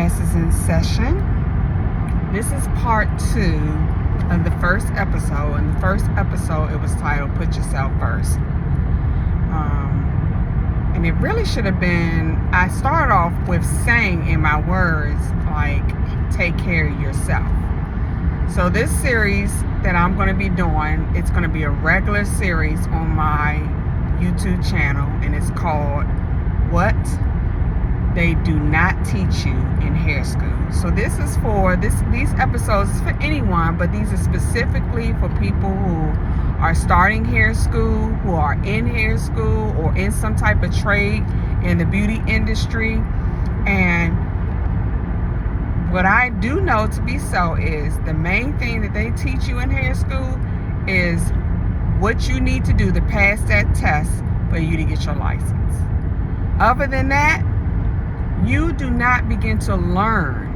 Classes in session. This is part 2 of the first episode. In the first episode, it was titled Put Yourself First. And it really should have been, I started off with saying in my words, like, take care of yourself. So this series that I'm going to be doing, it's going to be a regular series on my YouTube channel, and it's called What They Do Not Teach You in Hair School. So this is for, these episodes is for anyone, but these are specifically for people who are starting hair school, who are in hair school, or in some type of trade in the beauty industry. And what I do know to be so is the main thing that they teach you in hair school is what you need to do to pass that test for you to get your license. Other than that, you do not begin to learn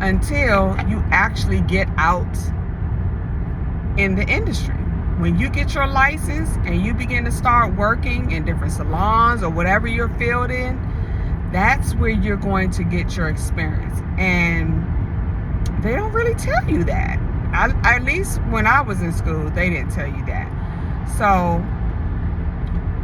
until you actually get out in the industry. When you get your license and you begin to start working in different salons or whatever your field in, that's where you're going to get your experience. And they don't really tell you that. At least when I was in school, they didn't tell you that. So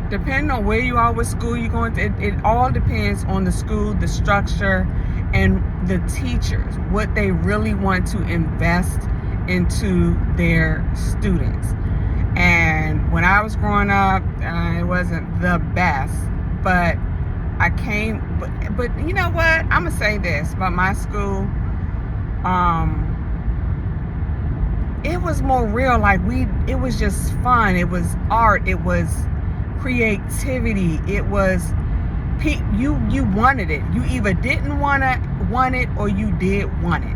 depending on where you are, what school you're going to, it all depends on the school, the structure, and the teachers, what they really want to invest into their students. And when I was growing up, it wasn't the best, but I came, but you know what? I'm gonna say this about my school. It was more real. Like it was just fun. It was art. It was creativity. It was you wanted it. You either didn't want it or you did want it.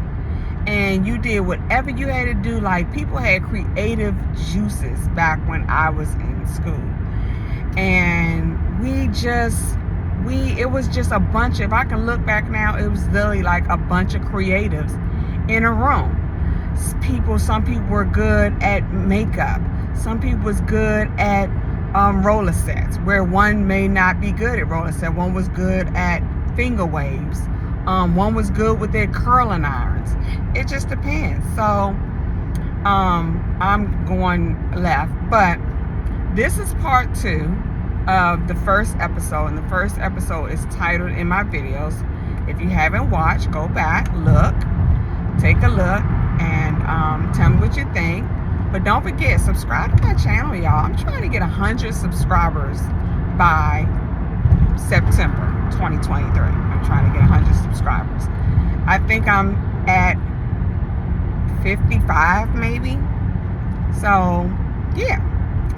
And you did whatever you had to do. Like, people had creative juices back when I was in school. And it was just a bunch of, if I can look back now, it was literally like a bunch of creatives in a room. Some people were good at makeup. Some people was good at roller sets, where one may not be good at roller set. One was good at finger waves. One was good with their curling irons. It just depends. So I'm going left, but this is part 2 of the first episode, and the first episode is titled in my videos. If you haven't watched, go back, look, take a look, and tell me what you think. But don't forget, subscribe to my channel, y'all. I'm trying to get 100 subscribers by September 2023. I'm trying to get 100 subscribers. I think I'm at 55 maybe. So yeah,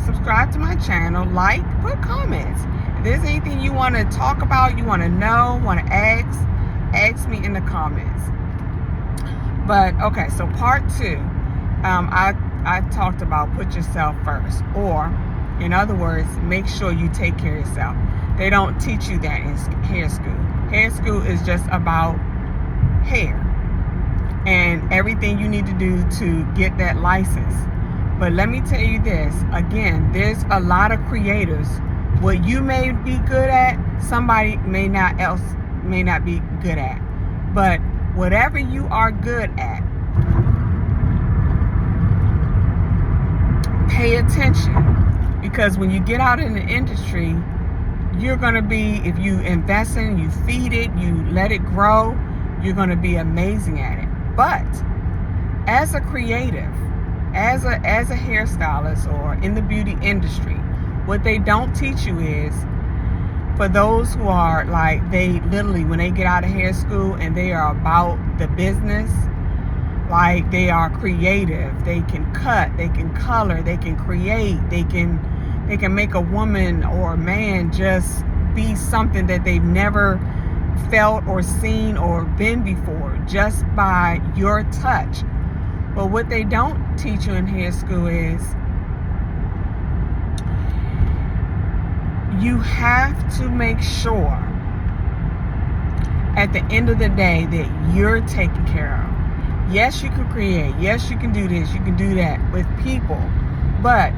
subscribe to my channel, like, put comments. If there's anything you want to talk about, you want to know, want to ask me in the comments. But okay, so part 2, I talked about put yourself first, or in other words, make sure you take care of yourself. They don't teach you that in hair school. Hair school is just about hair and everything you need to do to get that license. But let me tell you this, again, there's a lot of creators. What you may be good at, somebody may not be good at. But whatever you are good at, pay attention, because when you get out in the industry, you're going to be, if you invest in it, you feed it, you let it grow, you're going to be amazing at it. But as a creative, as a hairstylist, or in the beauty industry, what they don't teach you is, for those who are like, they literally, when they get out of hair school and they are about the business, like, they are creative, they can cut, they can color, they can create, they can make a woman or a man just be something that they've never felt or seen or been before, just by your touch. But what they don't teach you in hair school is you have to make sure at the end of the day that you're taken care of. Yes, you can create. Yes, you can do this. You can do that with people. But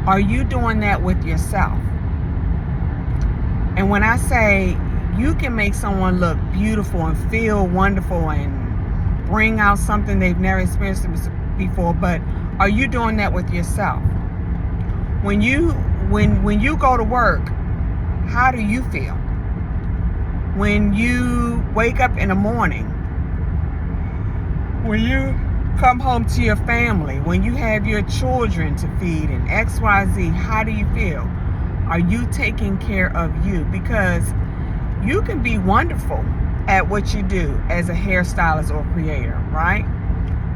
are you doing that with yourself? And when I say you can make someone look beautiful and feel wonderful and bring out something they've never experienced before. But are you doing that with yourself? When you go to work, how do you feel? When you wake up in the morning, when you come home to your family, when you have your children to feed and XYZ, how do you feel? Are you taking care of you? Because you can be wonderful at what you do as a hairstylist or creator, right?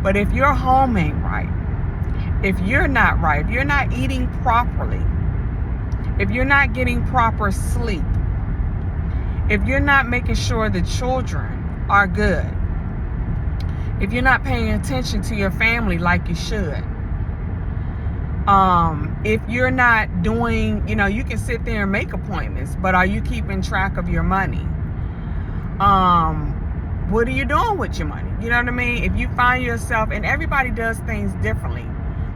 But if your home ain't right, if you're not right, if you're not eating properly, if you're not getting proper sleep, if you're not making sure the children are good, if you're not paying attention to your family like you should, if you're not doing, you can sit there and make appointments, but are you keeping track of your money? What are you doing with your money? You know what I mean? If you find yourself, and everybody does things differently,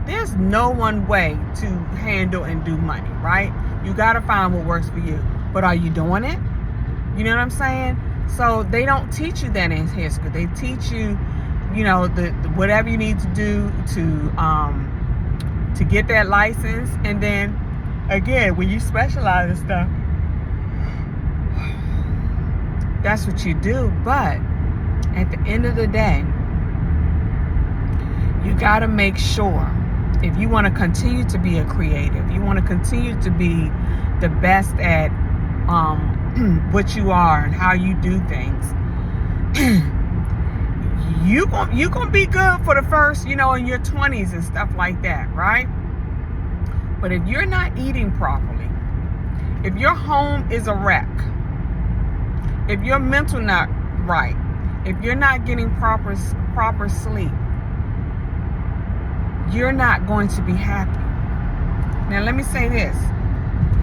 there's no one way to handle and do money, right? You got to find what works for you. But are you doing it? You know what I'm saying? So they don't teach you that in hair school. They teach you, the whatever you need to do to get that license. And then again, when you specialize in stuff, that's what you do. But at the end of the day, you got to make sure, if you want to continue to be a creative, you want to continue to be the best at what you are and how you do things, you gonna be good for the first, in your 20s and stuff like that, right? But if you're not eating properly, if your home is a wreck, if your mental not right, if you're not getting proper sleep, you're not going to be happy. Now let me say this.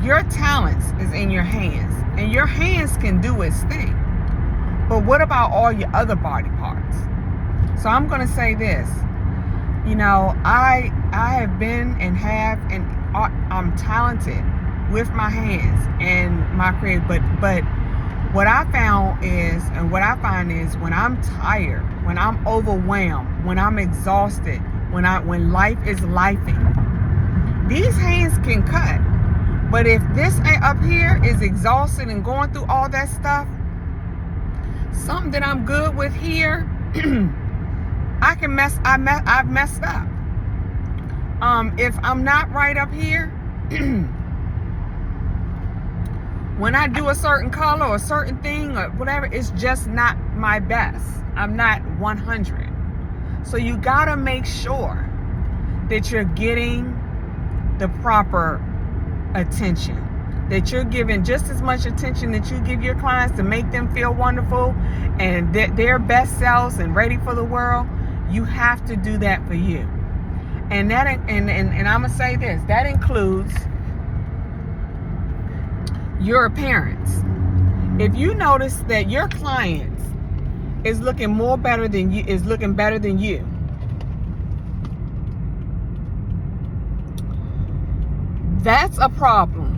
Your talents is in your hands, and your hands can do its thing. But what about all your other body parts? So I'm going to say this. I have been and have, and I'm talented with my hands and my creative, but what I find is when I'm tired, when I'm overwhelmed, when I'm exhausted, when life is lifing, these hands can cut. But if this up here is exhausted and going through all that stuff, something that I'm good with here, I've messed up. If I'm not right up here, when I do a certain color or a certain thing or whatever, it's just not my best. I'm not 100. So you gotta make sure that you're getting the proper attention, that you're giving just as much attention that you give your clients to make them feel wonderful and their best selves and ready for the world. You have to do that for you. And that, and I'm gonna say this, that includes your appearance. If you notice that your clients is looking better than you, that's a problem.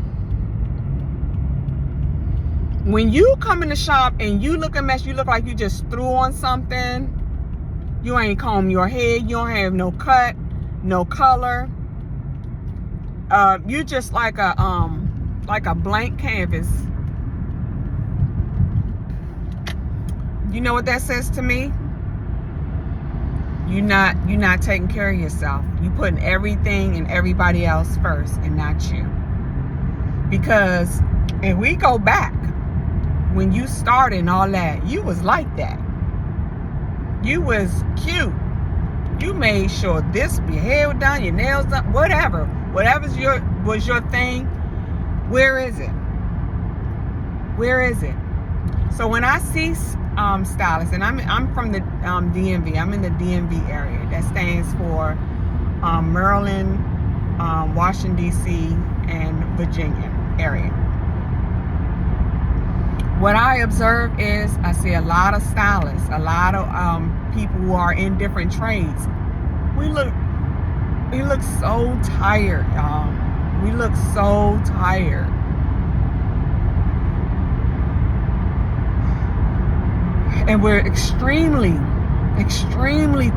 When you come in the shop and you look a mess, you look like you just threw on something, you ain't comb your hair, you don't have no cut, no color, you just like a blank canvas. You know what that says to me? You're not taking care of yourself. You putting everything and everybody else first and not you. Because if we go back, when you started and all that, you was like that. You was cute. You made sure your hair was done, your nails done, whatever was your thing. Where is it? Where is it? So when I see stylists, and I'm from the DMV. I'm in the DMV area. That stands for Maryland, Washington D.C., and Virginia area. What I observe is I see a lot of stylists, a lot of people who are in different trades. We look so tired, y'all. We look so tired. And we're extremely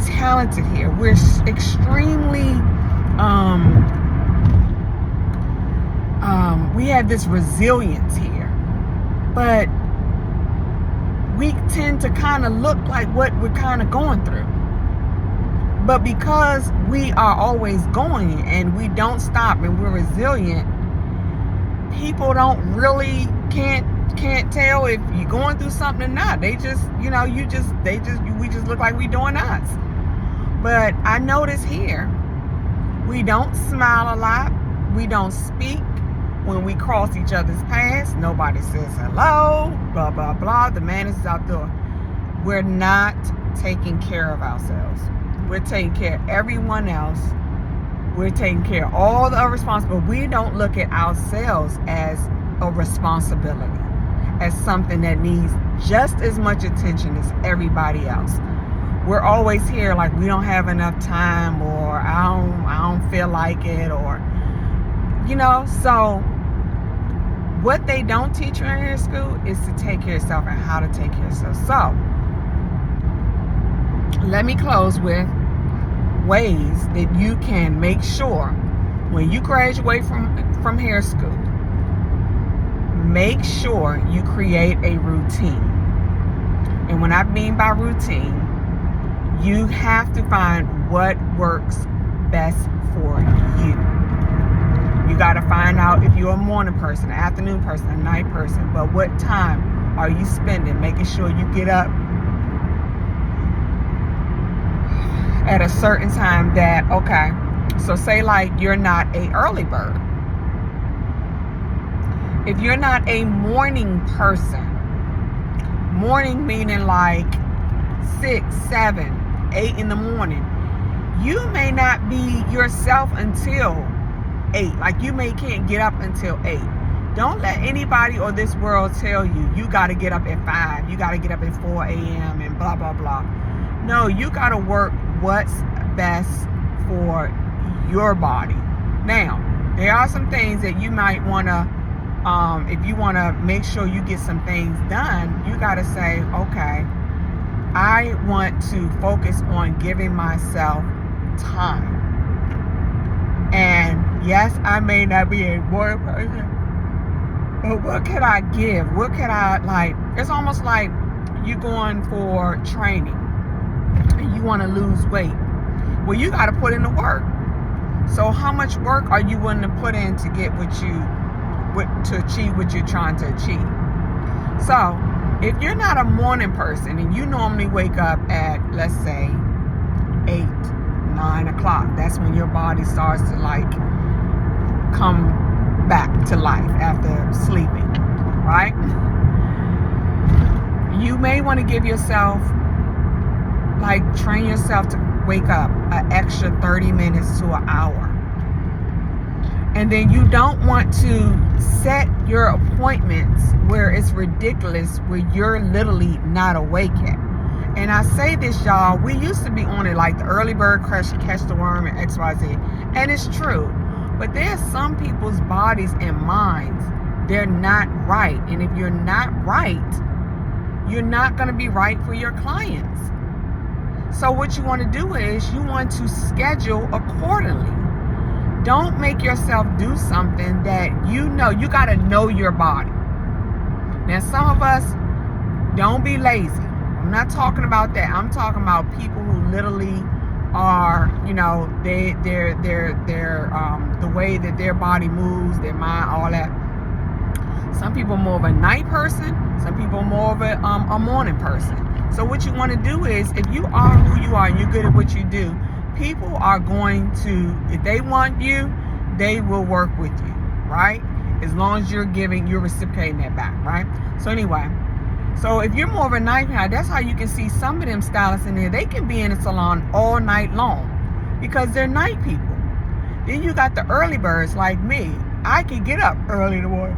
talented here. We're extremely, we have this resilience here. But we tend to kind of look like what we're kind of going through. But because we are always going and we don't stop and we're resilient, people don't really can't tell if you're going through something or not. They just, we just look like we doing us. But I notice here, we don't smile a lot. We don't speak. When we cross each other's paths, nobody says hello, blah, blah, blah. The man is out there. We're not taking care of ourselves. We're taking care of everyone else. We're taking care of all the other responsibilities. We don't look at ourselves as a responsibility, as something that needs just as much attention as everybody else. We're always here like we don't have enough time, or I don't feel like it, or so what they don't teach you in here in school is to take care of yourself and how to take care of yourself. So let me close with ways that you can make sure when you graduate from hair school, make sure you create a routine. And when I mean by routine, you have to find what works best for you. You got to find out if you're a morning person, an afternoon person, a night person. But what time are you spending making sure you get up at a certain time that, okay, so say like you're not a early bird. If you're not a morning person, morning meaning like 6, 7, 8 in the morning, you may not be yourself until 8. Like you can't get up until 8. Don't let anybody or this world tell you got to get up at 5, you got to get up at 4 a.m. and blah, blah, blah. No, you got to work what's best for your body. Now, there are some things that you might want to, if you want to make sure you get some things done, you got to say, okay, I want to focus on giving myself time. And yes, I may not be a morning person, but what can I give? What can I, like, it's almost like you going for training and you want to lose weight. Well, you got to put in the work. So how much work are you willing to put in to get to achieve what you're trying to achieve? So if you're not a morning person and you normally wake up at, let's say, 8, 9 o'clock, that's when your body starts to like come back to life after sleeping, right? You may want to give yourself, like, train yourself to wake up an extra 30 minutes to an hour. And then you don't want to set your appointments where it's ridiculous, where you're literally not awake yet. And I say this, y'all, we used to be on it like the early bird catch the worm and XYZ. And it's true. But there's some people's bodies and minds, they're not right. And if you're not right, you're not going to be right for your clients. So what you want to do is you want to schedule accordingly. Don't make yourself do something that you got to know your body. Now, some of us, don't be lazy. I'm not talking about that. I'm talking about people who literally are, they're the way that their body moves, their mind, all that. Some people are more of a night person. Some people are more of a morning person. So what you want to do is, if you are who you are and you're good at what you do, people are going to, if they want you, they will work with you, right? As long as you're reciprocating that back, right? So anyway, so if you're more of a night guy, that's how you can see some of them stylists in there. They can be in a salon all night long because they're night people. Then you got the early birds like me. I can get up early in the morning,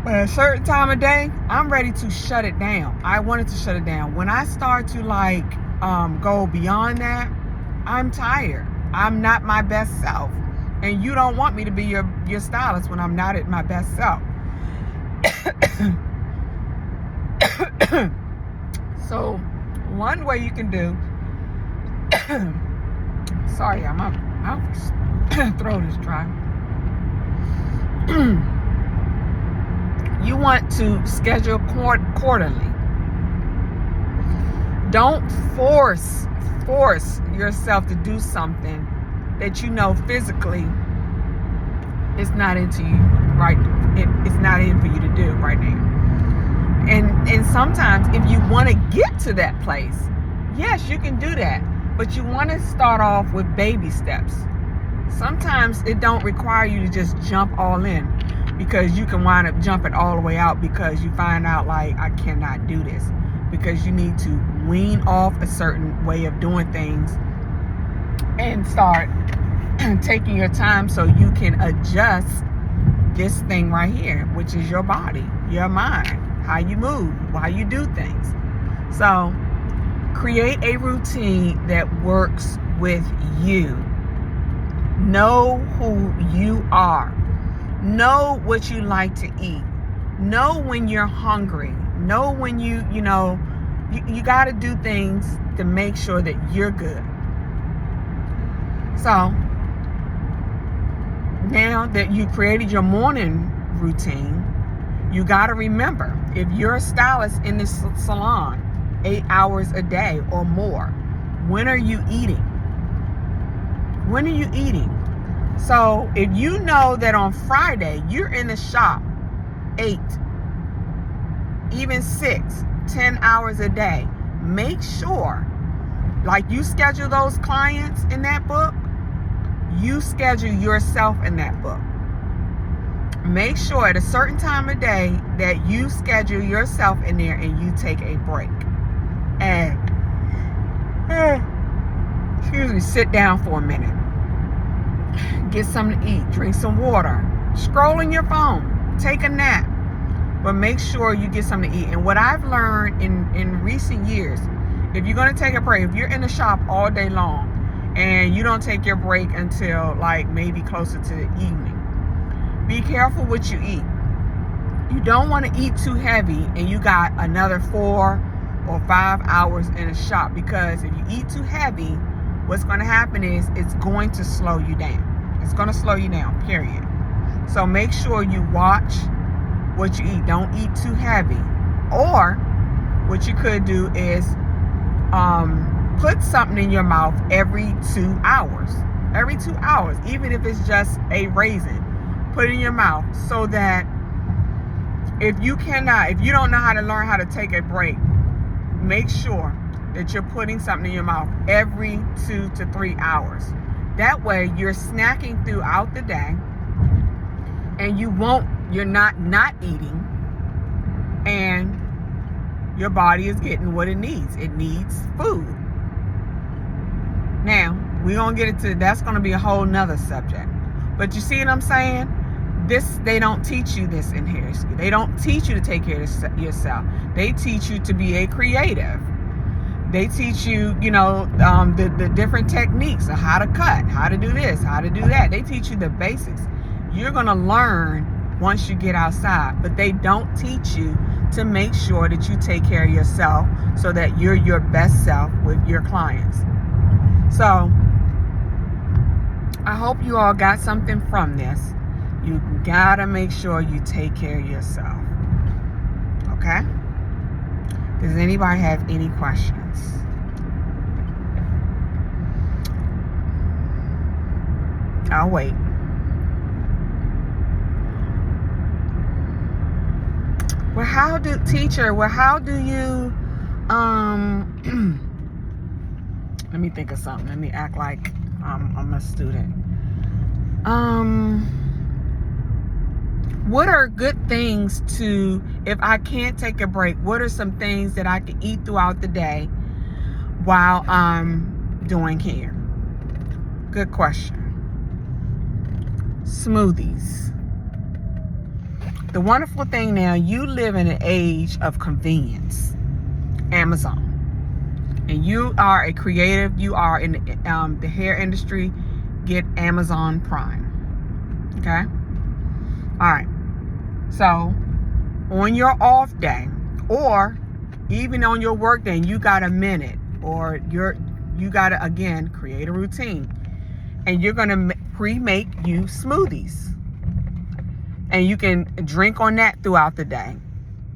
but at a certain time of day, I'm ready to shut it down. I wanted to shut it down. When I start to go beyond that, I'm tired. I'm not my best self. And you don't want me to be your stylist when I'm not at my best self. So one way you can do, sorry, my throat is dry. You want to schedule quarterly. Don't force yourself to do something that you know physically it's not into you, right? It's not in for you to do right now. And sometimes if you want to get to that place, yes, you can do that. But you want to start off with baby steps. Sometimes it don't require you to just jump all in, because you can wind up jumping all the way out because you find out like, I cannot do this. Because you need to wean off a certain way of doing things and start taking your time so you can adjust this thing right here, which is your body, your mind, how you move, how you do things. So create a routine that works with you. Know who you are. Know what you like to eat. Know when you're hungry. Know when you got to do things to make sure that you're good. So now that you created your morning routine, you got to remember, if you're a stylist in this salon 8 hours a day or more, when are you eating? When are you eating? So if you know that on Friday you're in the shop 8, even 6, 10 hours a day, make sure, like you schedule those clients in that book, you schedule yourself in that book. Make sure at a certain time of day that you schedule yourself in there and you take a break. And sit down for a minute. Get something to eat, drink some water, scroll in your phone, take a nap. But make sure you get something to eat. And what I've learned in recent years, if you're going to take a break, if you're in the shop all day long and you don't take your break until like maybe closer to the evening, be careful what you eat. You don't want to eat too heavy and you got another 4 or 5 hours in a shop, because if you eat too heavy, what's going to happen is it's going to slow you down. It's going to slow you down, period. So make sure you watch what you eat. Don't eat too heavy. Or what you could do is put something in your mouth every 2 hours. Every 2 hours, even if it's just a raisin, put it in your mouth, so that if you don't know how to learn how to take a break, make sure that you're putting something in your mouth every 2 to 3 hours. That way you're snacking throughout the day, and you're not eating, and your body is getting what it needs. It needs food. Now, we're going to get into, that's going to be a whole nother subject. But you see what I'm saying? They don't teach you this in hair school. They don't teach you to take care of yourself. They teach you to be a creative. They teach you, the different techniques of how to cut, how to do this, how to do that. They teach you the basics. You're going to learn once you get outside, but they don't teach you to make sure that you take care of yourself so that you're your best self with your clients. So I hope you all got something from this. You gotta make sure you take care of yourself. Okay? Does anybody have any questions? I'll wait. Well, how do you let me think of something. Let me act like I'm a student. What are good things to, if I can't take a break, what are some things that I can eat throughout the day while I'm doing hair? Good question. Smoothies. The wonderful thing now, you live in an age of convenience. Amazon. And you are a creative, you are in the hair industry, get Amazon Prime. Okay? All right. So, on your off day, or Even on your work day, you got a minute, or you got to, again, create a routine. And you're going to pre-make you smoothies. And you can drink on that throughout the day.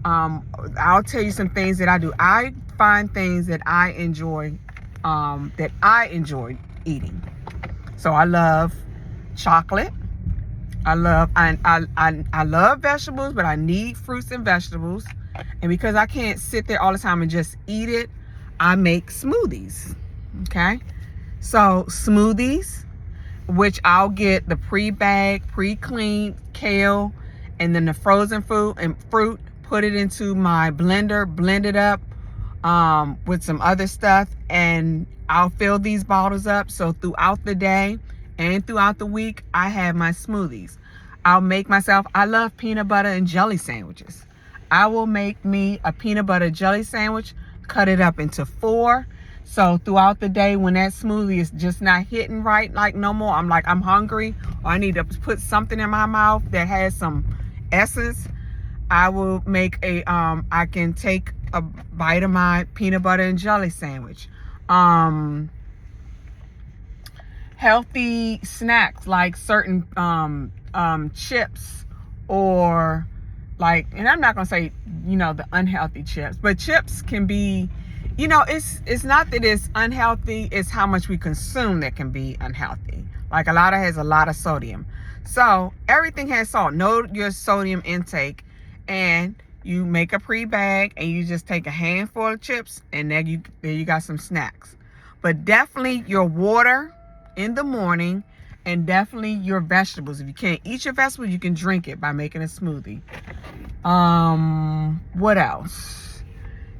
I'll tell you some things that I do. I find things that I enjoy eating. So I love chocolate. I love vegetables, but I need fruits and vegetables. And because I can't sit there all the time and just eat it, I make smoothies. Okay? So smoothies, which I'll get the pre-bagged, pre-cleaned kale, and then the frozen fruit, put it into my blender, blend it up with some other stuff, and I'll fill these bottles up. So throughout the day and throughout the week, I have my smoothies. I'll make myself, I love peanut butter and jelly sandwiches. I will make me a peanut butter jelly sandwich, cut it up into 4. So throughout the day, when that smoothie is just not hitting right, like no more, I'm like, I'm hungry, or I need to put something in my mouth that has some essence, I will make I can take a bite of my peanut butter and jelly sandwich. Healthy snacks like certain chips, or like, and I'm not gonna say, the unhealthy chips, but chips can be, it's not that it's unhealthy, it's how much we consume that can be unhealthy. Like has a lot of sodium. So everything has salt. Know your sodium intake, and you make a pre-bag and you just take a handful of chips, and there you got some snacks. But definitely your water in the morning, and definitely your vegetables. If you can't eat your vegetables, you can drink it by making a smoothie. What else?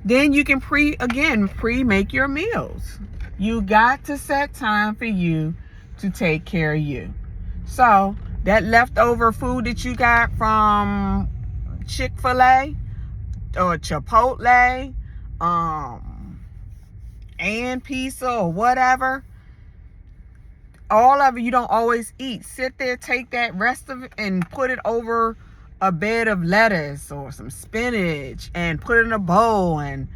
Then you can pre-make your meals. You got to set time for you to take care of you. So that leftover food that you got from Chick-fil-A or Chipotle, and pizza or whatever, all of it you don't always eat. Sit there, take that rest of it and put it over a bed of lettuce or some spinach and put it in a bowl, and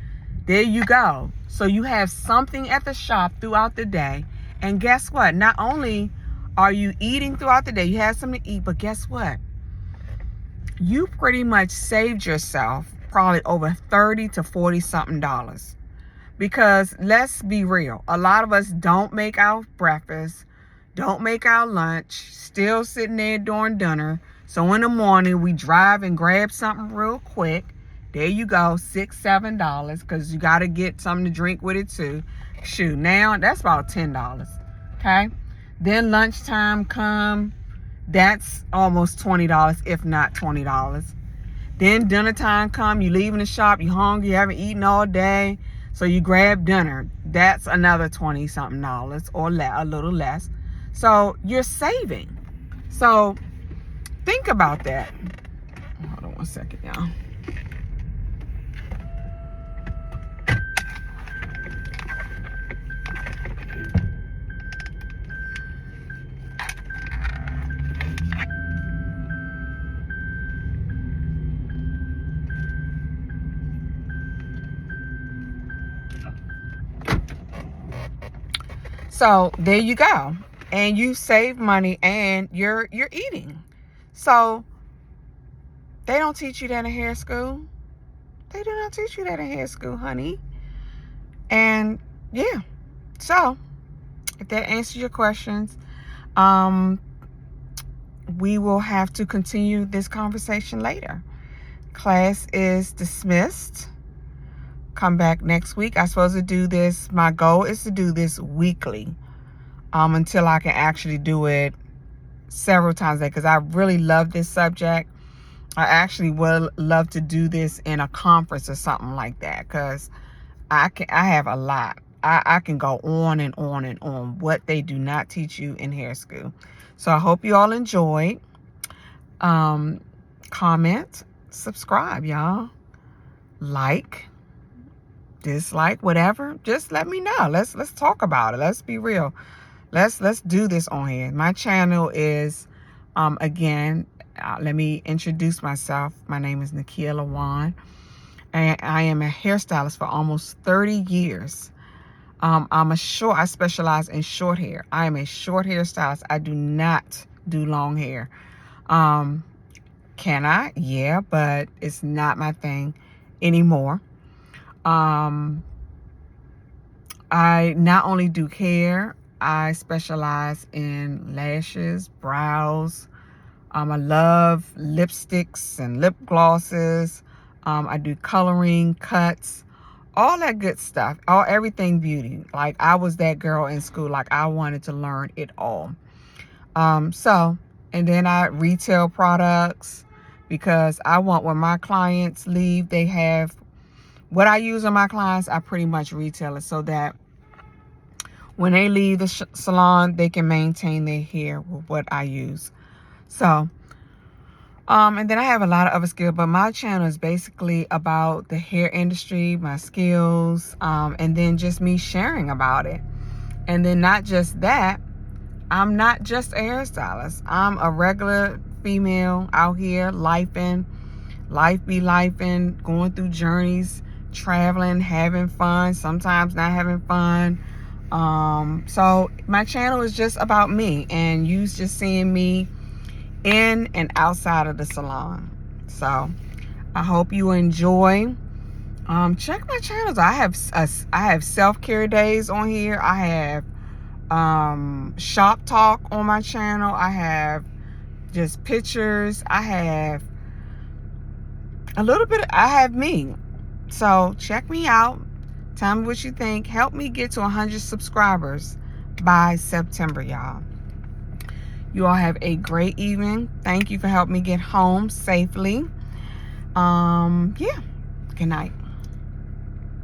there you go. So you have something at the shop throughout the day. And guess what? Not only are you eating throughout the day, you have something to eat, but guess what? You pretty much saved yourself probably over $30 to $40 something. Because let's be real, a lot of us don't make our breakfast, don't make our lunch, still sitting there during dinner. So in the morning, we drive and grab something real quick. There you go, $6, $7, because you got to get something to drink with it too. Shoot, now that's about $10, okay? Then lunchtime come, that's almost $20, if not $20. Then dinner time come, you leaving the shop, you hungry, you haven't eaten all day, so you grab dinner. That's another $20 something, or a little less. So you're saving. So think about that. Hold on one second, y'all. So there you go. And you save money and you're eating. So they don't teach you that in hair school. They do not teach you that in hair school, honey. And yeah. So if that answers your questions, we will have to continue this conversation later. Class is dismissed. Come back next week. I'm supposed to do this. My goal is to do this weekly, until I can actually do it several times a day, because I really love this subject. I actually would love to do this in a conference or something like that, because I have a lot. I can go on and on and on what they do not teach you in hair school. So I hope you all enjoyed. Comment, subscribe, y'all. Like, dislike, whatever. Just let me know. Let's talk about it. Let's be real. Let's do this on here. My channel is again, let me introduce myself. My name is Nakia Lawan. And I am a hairstylist for almost 30 years. I specialize in short hair. I am a short hair stylist. I do not do long hair. Can I? Yeah, but it's not my thing anymore. I not only do hair, I specialize in lashes, brows. I love lipsticks and lip glosses. I do coloring, cuts, all that good stuff. Everything beauty. Like, I was that girl in school. Like, I wanted to learn it all. And then I retail products, because I want, when my clients leave, they have what I use on my clients. I pretty much retail it so that when they leave the salon, they can maintain their hair with what I use. So, and then I have a lot of other skills, but my channel is basically about the hair industry, my skills, and then just me sharing about it. And then not just that, I'm not just a hairstylist. I'm a regular female out here lifing, life be lifing, going through journeys, traveling, having fun, sometimes not having fun. So my channel is just about me, and you just seeing me in and outside of the salon. So I hope you enjoy. Check my channels. I have self-care days on here. I have shop talk on my channel. I have just pictures. I have a little bit. I have me. So check me out. Tell me what you think. Help me get to 100 subscribers by September, y'all. You all have a great evening. Thank you for helping me get home safely. Yeah. Good night.